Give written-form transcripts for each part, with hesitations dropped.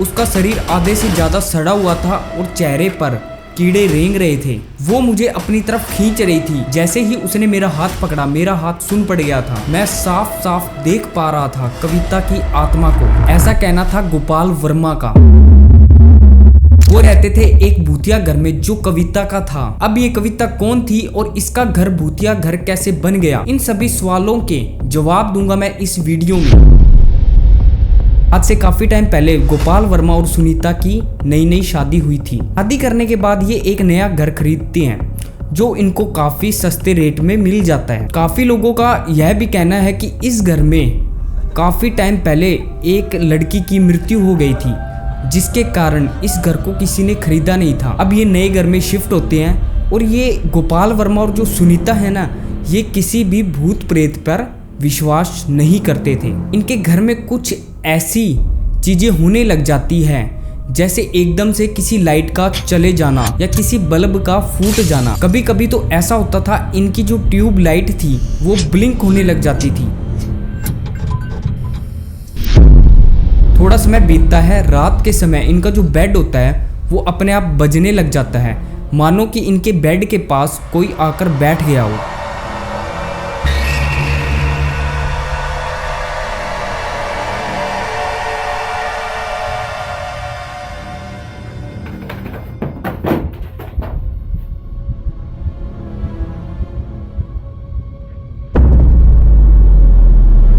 उसका शरीर आधे से ज्यादा सड़ा हुआ था और चेहरे पर कीड़े रेंग रहे थे। वो मुझे अपनी तरफ खींच रही थी। जैसे ही उसने मेरा हाथ पकड़ा, मेरा हाथ सुन पड़ गया था। मैं साफ साफ देख पा रहा था कविता की आत्मा को। ऐसा कहना था गोपाल वर्मा का। वो रहते थे एक भूतिया घर में जो कविता का था। अब ये कविता कौन थी और इसका घर भूतिया घर कैसे बन गया, इन सभी सवालों के जवाब दूंगा मैं इस वीडियो में। आज से काफी टाइम पहले गोपाल वर्मा और सुनीता की नई नई शादी हुई थी। शादी करने के बाद ये एक नया घर खरीदते हैं जो इनको काफी सस्ते रेट में मिल जाता है। काफी लोगों का यह भी कहना है कि इस घर में काफी टाइम पहले एक लड़की की मृत्यु हो गई थी, जिसके कारण इस घर को किसी ने खरीदा नहीं था। अब ये नए घर में शिफ्ट होते हैं और ये गोपाल वर्मा और जो सुनीता है ना, ये किसी भी भूत प्रेत पर विश्वास नहीं करते थे। इनके घर में कुछ ऐसी चीजें होने लग जाती हैं, जैसे एकदम से किसी लाइट का चले जाना या किसी बल्ब का फूट जाना। कभी कभी तो ऐसा होता था इनकी जो ट्यूब लाइट थी वो ब्लिंक होने लग जाती थी। थोड़ा समय बीतता है, रात के समय इनका जो बेड होता है वो अपने आप बजने लग जाता है, मानो कि इनके बेड के पास कोई आकर बैठ गया हो।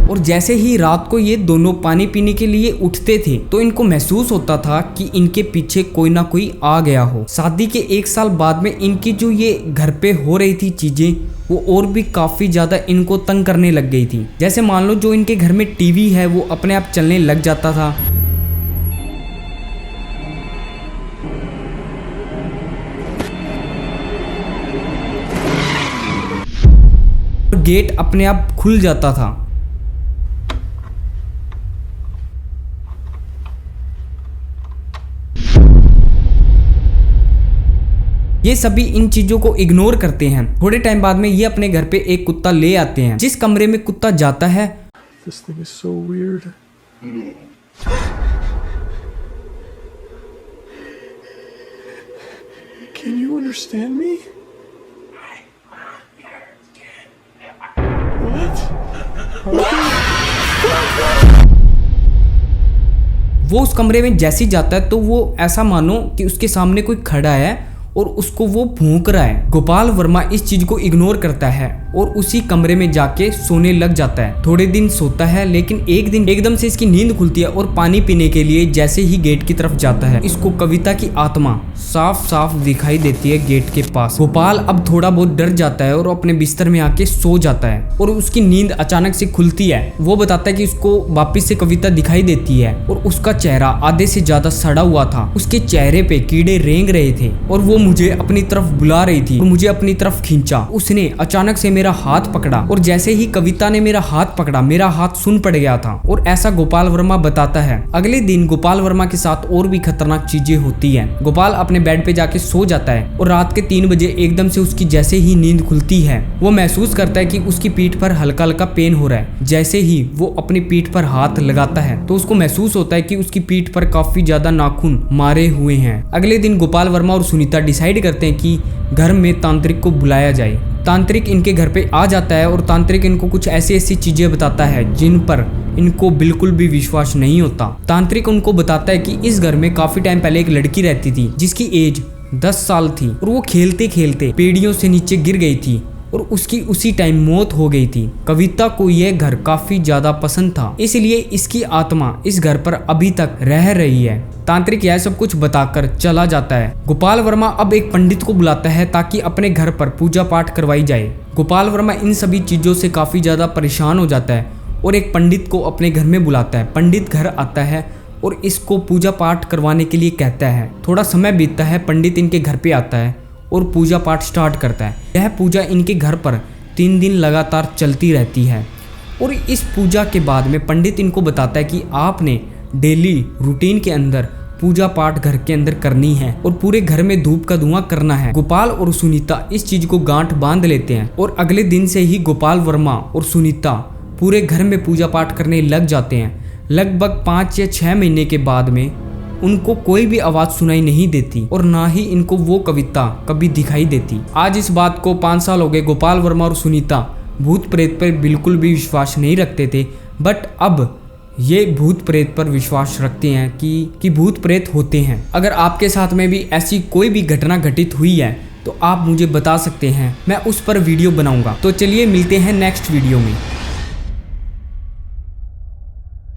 और जैसे ही रात को ये दोनों पानी पीने के लिए उठते थे तो इनको महसूस होता था कि इनके पीछे कोई ना कोई आ गया हो। शादी के 1 साल बाद में इनकी जो ये घर पे हो रही थी चीजें, वो और भी काफी ज्यादा इनको तंग करने लग गई थी। जैसे मान लो जो इनके घर में टीवी है वो अपने आप चलने लग जाता था, गेट अपने आप खुल जाता था। ये सभी इन चीजों को इग्नोर करते हैं। थोड़े टाइम बाद में ये अपने घर पे एक कुत्ता ले आते हैं। जिस कमरे में कुत्ता जाता है, This thing is so weird. Can you understand me? What? वो उस कमरे में जैसे ही जाता है तो वो ऐसा मानो कि उसके सामने कोई खड़ा है और उसको वो भौंक रहा है। गोपाल वर्मा इस चीज को इग्नोर करता है और उसी कमरे में जाके सोने लग जाता है। थोड़े दिन सोता है, लेकिन एक दिन एकदम से इसकी नींद खुलती है और पानी पीने के लिए जैसे ही गेट की तरफ जाता है, इसको कविता की आत्मा साफ साफ दिखाई देती है गेट के पास। गोपाल अब थोड़ा बहुत डर जाता है और अपने बिस्तर में आके सो जाता है और उसकी नींद अचानक से खुलती है। वो बताता है कि उसको वापिस से कविता दिखाई देती है और उसका चेहरा आधे से ज्यादा सड़ा हुआ था। उसके चेहरे पे कीड़े रेंग रहे थे और वो मुझे अपनी तरफ बुला रही थी और मुझे अपनी तरफ खींचा। उसने अचानक से मेरा हाथ पकड़ा और जैसे ही कविता ने मेरा हाथ पकड़ा, मेरा हाथ सुन पड़ गया था। और ऐसा गोपाल वर्मा बताता है। अगले दिन गोपाल वर्मा के साथ और भी खतरनाक चीजें होती हैं। गोपाल अपने बेड पे जाके सो जाता है और रात के 3 बजे एकदम से उसकी जैसे ही नींद खुलती है, वो महसूस करता है कि उसकी पीठ पर हल्का हल्का पेन हो रहा है। जैसे ही वो अपनी पीठ पर हाथ लगाता है तो उसको महसूस होता है कि उसकी पीठ पर काफी ज्यादा नाखून मारे हुए हैं। अगले दिन गोपाल वर्मा और सुनीता डिसाइड करते हैं कि घर में तांत्रिक को बुलाया जाए। तांत्रिक इनके घर पे आ जाता है और तांत्रिक इनको कुछ ऐसी ऐसी चीजें बताता है जिन पर इनको बिल्कुल भी विश्वास नहीं होता। तांत्रिक उनको बताता है कि इस घर में काफी टाइम पहले एक लड़की रहती थी जिसकी एज 10 साल थी और वो खेलते खेलते पेड़ियों से नीचे गिर गई थी और उसकी उसी टाइम मौत हो गई थी। कविता को यह घर काफी ज्यादा पसंद था, इसलिए इसकी आत्मा इस घर पर अभी तक रह रही है। तांत्रिक यह सब कुछ बताकर चला जाता है। गोपाल वर्मा अब एक पंडित को बुलाता है ताकि अपने घर पर पूजा पाठ करवाई जाए। गोपाल वर्मा इन सभी चीजों से काफी ज्यादा परेशान हो जाता है और एक पंडित को अपने घर में बुलाता है। पंडित घर आता है और इसको पूजा पाठ करवाने के लिए कहता है। थोड़ा समय बीतता है, पंडित इनके घर पे आता है और पूजा पाठ स्टार्ट करता है। यह पूजा इनके घर पर 3 दिन लगातार चलती रहती है और इस पूजा के बाद में पंडित इनको बताता है कि आपने डेली रूटीन के अंदर पूजा पाठ घर के अंदर करनी है और पूरे घर में धूप का धुआं करना है। गोपाल और सुनीता इस चीज को गांठ बांध लेते हैं और अगले दिन से ही गोपाल वर्मा और सुनीता पूरे घर में पूजा पाठ करने लग जाते हैं। लगभग 5 या 6 महीने के बाद में उनको कोई भी आवाज सुनाई नहीं देती और ना ही इनको वो कविता कभी दिखाई देती। आज इस बात को 5 साल हो गए। गोपाल वर्मा और सुनीता भूत प्रेत पर बिल्कुल भी विश्वास नहीं रखते थे, बट अब ये भूत प्रेत पर विश्वास रखते हैं कि भूत प्रेत होते हैं। अगर आपके साथ में भी ऐसी कोई भी घटना घटित हुई है तो आप मुझे बता सकते हैं, मैं उस पर वीडियो बनाऊंगा। तो चलिए मिलते हैं नेक्स्ट वीडियो में।